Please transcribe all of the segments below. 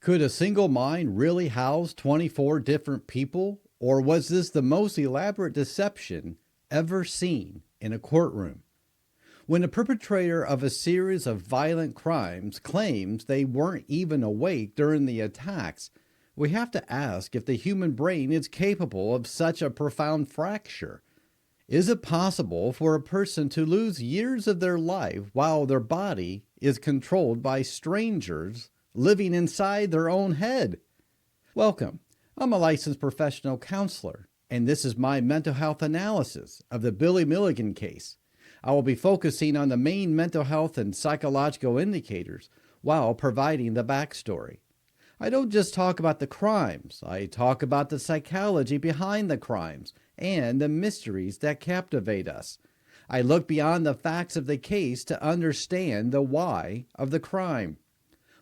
Could a single mind really house 24 different people, or was this the most elaborate deception ever seen in a courtroom? When a perpetrator of a series of violent crimes claims they weren't even awake during the attacks, we have to ask if the human brain is capable of such a profound fracture. Is it possible for a person to lose years of their life while their body is controlled by strangers living inside their own head? Welcome. I'm a licensed professional counselor, and this is my mental health analysis of the Billy Milligan case. I will be focusing on the main mental health and psychological indicators while providing the backstory. I don't just talk about the crimes, I talk about the psychology behind the crimes and the mysteries that captivate us. I look beyond the facts of the case to understand the why of the crime.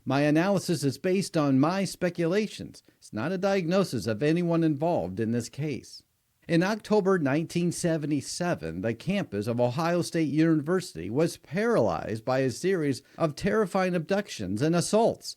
My analysis is based on my speculations. It's not a diagnosis of anyone involved in this case. In October 1977, the campus of Ohio State University was paralyzed by a series of terrifying abductions and assaults.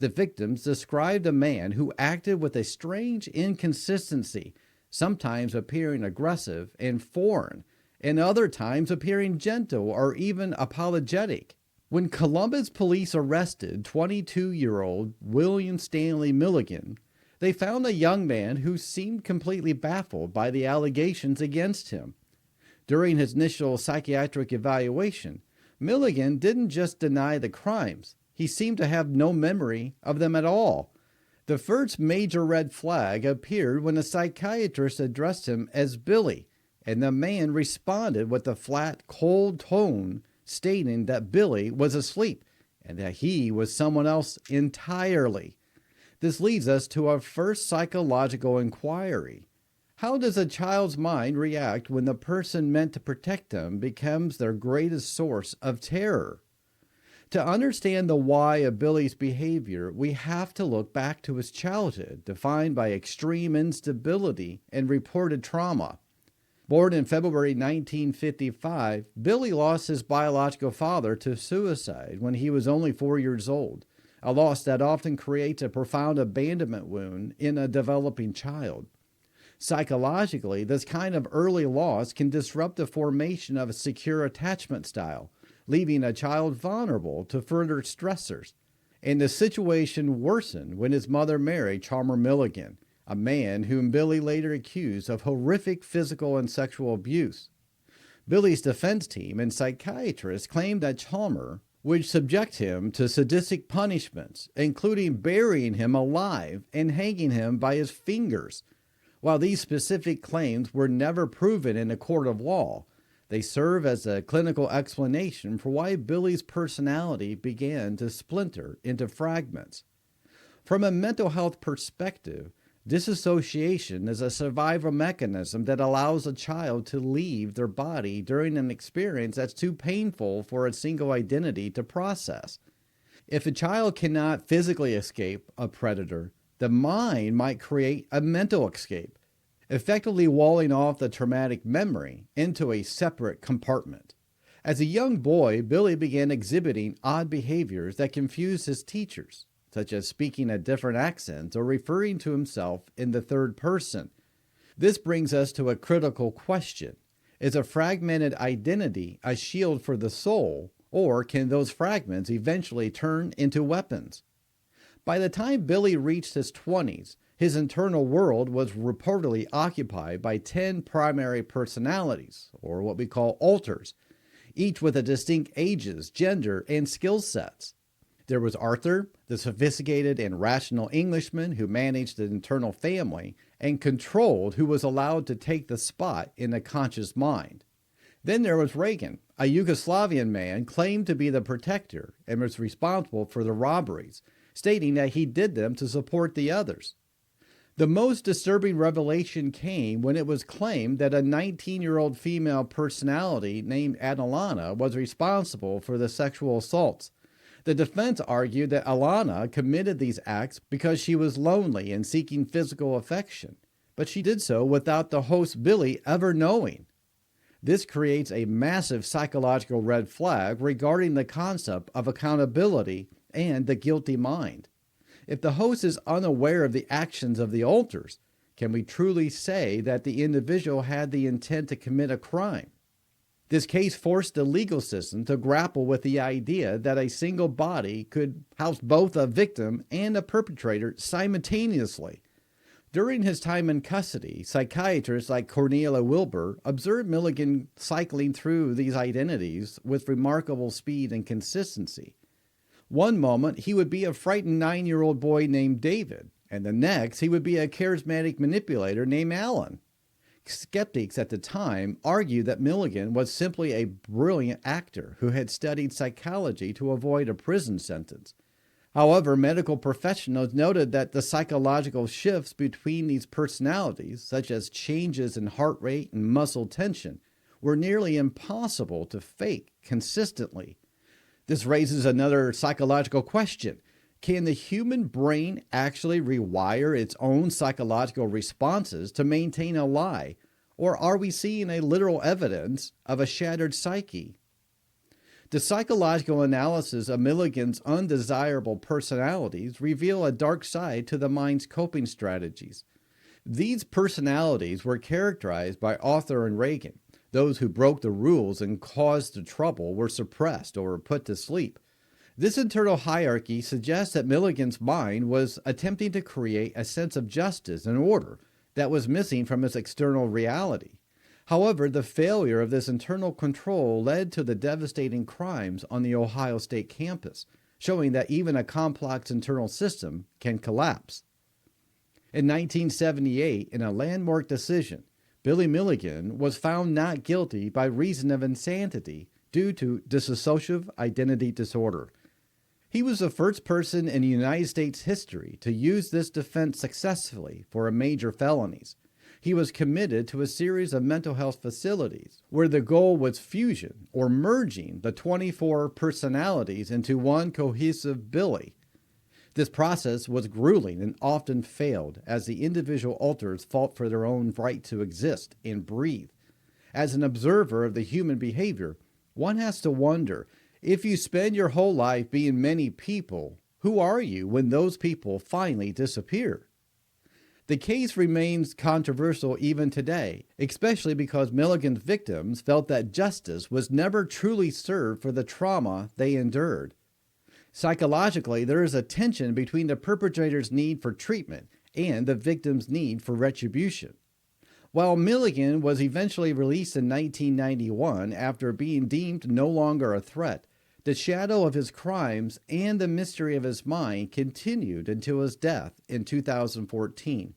The victims described a man who acted with a strange inconsistency, sometimes appearing aggressive and foreign, and other times appearing gentle or even apologetic. When Columbus police arrested 22-year-old William Stanley Milligan, they found a young man who seemed completely baffled by the allegations against him. During his initial psychiatric evaluation, Milligan didn't just deny the crimes, he seemed to have no memory of them at all. The first major red flag appeared when a psychiatrist addressed him as Billy, and the man responded with a flat, cold tone stating that Billy was asleep and that he was someone else entirely. This leads us to our first psychological inquiry. How does a child's mind react when the person meant to protect them becomes their greatest source of terror? To understand the why of Billy's behavior, we have to look back to his childhood, defined by extreme instability and reported trauma. Born in February 1955, Billy lost his biological father to suicide when he was only 4 years old, a loss that often creates a profound abandonment wound in a developing child. Psychologically, this kind of early loss can disrupt the formation of a secure attachment style, leaving a child vulnerable to further stressors. And the situation worsened when his mother married Chalmer Milligan, a man whom Billy later accused of horrific physical and sexual abuse. Billy's defense team and psychiatrists claimed that Chalmer would subject him to sadistic punishments, including burying him alive and hanging him by his fingers. While these specific claims were never proven in a court of law, they serve as a clinical explanation for why Billy's personality began to splinter into fragments. From a mental health perspective, disassociation is a survival mechanism that allows a child to leave their body during an experience that's too painful for a single identity to process. If a child cannot physically escape a predator, the mind might create a mental escape, effectively walling off the traumatic memory into a separate compartment. As a young boy, Billy began exhibiting odd behaviors that confused his teachers, such as speaking a different accent or referring to himself in the third person. This brings us to a critical question. Is a fragmented identity a shield for the soul, or can those fragments eventually turn into weapons? By the time Billy reached his 20s, his internal world was reportedly occupied by 10 primary personalities, or what we call alters, each with a distinct ages, gender, and skill sets. There was Arthur, the sophisticated and rational Englishman who managed the internal family and controlled who was allowed to take the spot in the conscious mind. Then there was Reagan, a Yugoslavian man claimed to be the protector and was responsible for the robberies, stating that he did them to support the others. The most disturbing revelation came when it was claimed that a 19-year-old female personality named Adelana was responsible for the sexual assaults. The defense argued that Alana committed these acts because she was lonely and seeking physical affection, but she did so without the host Billy ever knowing. This creates a massive psychological red flag regarding the concept of accountability and the guilty mind. If the host is unaware of the actions of the alters, can we truly say that the individual had the intent to commit a crime? This case forced the legal system to grapple with the idea that a single body could house both a victim and a perpetrator simultaneously. During his time in custody, psychiatrists like Cornelia Wilbur observed Milligan cycling through these identities with remarkable speed and consistency. One moment, he would be a frightened 9-year-old boy named David, and the next, he would be a charismatic manipulator named Alan. Skeptics at the time argued that Milligan was simply a brilliant actor who had studied psychology to avoid a prison sentence. However, medical professionals noted that the psychological shifts between these personalities, such as changes in heart rate and muscle tension, were nearly impossible to fake consistently. This raises another psychological question. Can the human brain actually rewire its own psychological responses to maintain a lie, or are we seeing a literal evidence of a shattered psyche? The psychological analysis of Milligan's undesirable personalities reveal a dark side to the mind's coping strategies. These personalities were characterized by Arthur and Reagan. Those who broke the rules and caused the trouble were suppressed or put to sleep. This internal hierarchy suggests that Milligan's mind was attempting to create a sense of justice and order that was missing from its external reality. However, the failure of this internal control led to the devastating crimes on the Ohio State campus, showing that even a complex internal system can collapse. In 1978, in a landmark decision, Billy Milligan was found not guilty by reason of insanity due to dissociative identity disorder. He was the first person in United States history to use this defense successfully for major felonies. He was committed to a series of mental health facilities where the goal was fusion or merging the 24 personalities into one cohesive Billy. This process was grueling and often failed as the individual alters fought for their own right to exist and breathe. As an observer of the human behavior, one has to wonder, if you spend your whole life being many people, who are you when those people finally disappear? The case remains controversial even today, especially because Milligan's victims felt that justice was never truly served for the trauma they endured. Psychologically, there is a tension between the perpetrator's need for treatment and the victim's need for retribution. While Milligan was eventually released in 1991 after being deemed no longer a threat, the shadow of his crimes and the mystery of his mind continued until his death in 2014.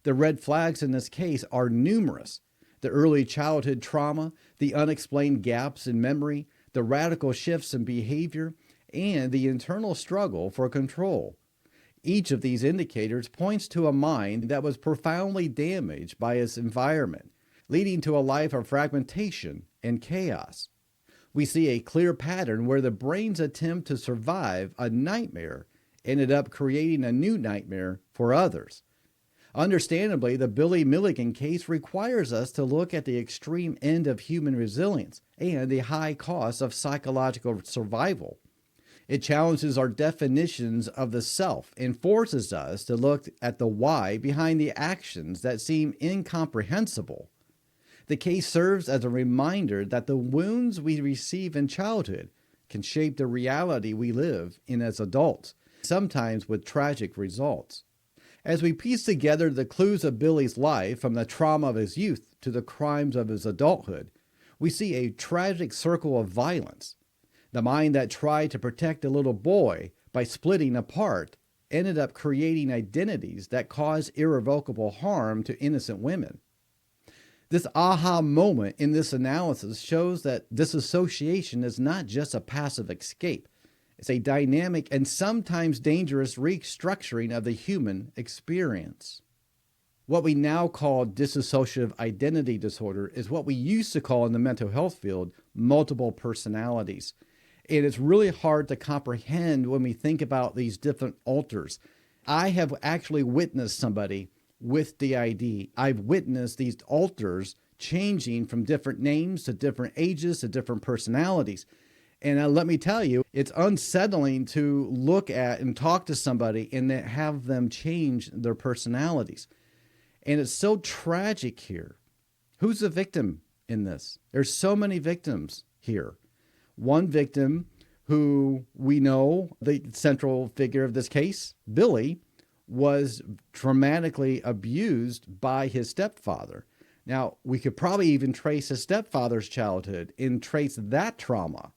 The red flags in this case are numerous. The early childhood trauma, the unexplained gaps in memory, the radical shifts in behavior, and the internal struggle for control. Each of these indicators points to a mind that was profoundly damaged by its environment, leading to a life of fragmentation and chaos. We see a clear pattern where the brain's attempt to survive a nightmare ended up creating a new nightmare for others. Understandably, the Billy Milligan case requires us to look at the extreme end of human resilience and the high cost of psychological survival. It challenges our definitions of the self and forces us to look at the why behind the actions that seem incomprehensible. The case serves as a reminder that the wounds we receive in childhood can shape the reality we live in as adults, sometimes with tragic results. As we piece together the clues of Billy's life from the trauma of his youth to the crimes of his adulthood, we see a tragic circle of violence. The mind that tried to protect a little boy by splitting apart ended up creating identities that caused irrevocable harm to innocent women. This aha moment in this analysis shows that disassociation is not just a passive escape. It's a dynamic and sometimes dangerous restructuring of the human experience. What we now call dissociative identity disorder is what we used to call in the mental health field multiple personalities. And it's really hard to comprehend when we think about these different alters. I have actually witnessed somebody with DID. I've witnessed these alters changing from different names to different ages to different personalities. And let me tell you, it's unsettling to look at and talk to somebody and then have them change their personalities. And it's so tragic here. Who's the victim in this? There's so many victims here. One victim who we know, the central figure of this case, Billy, was dramatically abused by his stepfather. Now, we could probably even trace his stepfather's childhood and trace that trauma.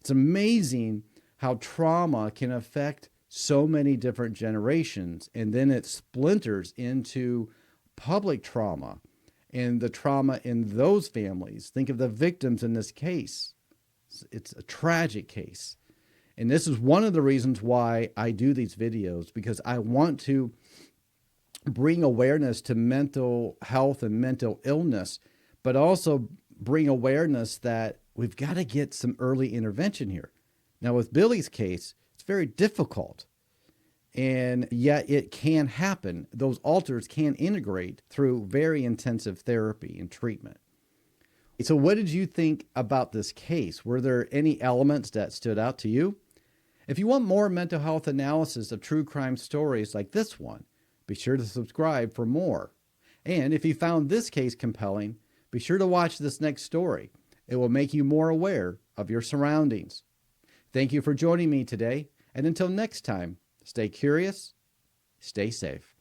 It's amazing how trauma can affect so many different generations, and then it splinters into public trauma and the trauma in those families. Think of the victims in this case. It's a tragic case. And this is one of the reasons why I do these videos, because I want to bring awareness to mental health and mental illness, but also bring awareness that we've got to get some early intervention here. Now, with Billy's case, it's very difficult, and yet it can happen. Those alters can integrate through very intensive therapy and treatment. So what did you think about this case? Were there any elements that stood out to you? If you want more mental health analysis of true crime stories like this one, be sure to subscribe for more. And if you found this case compelling, be sure to watch this next story. It will make you more aware of your surroundings. Thank you for joining me today, and until next time, stay curious, stay safe.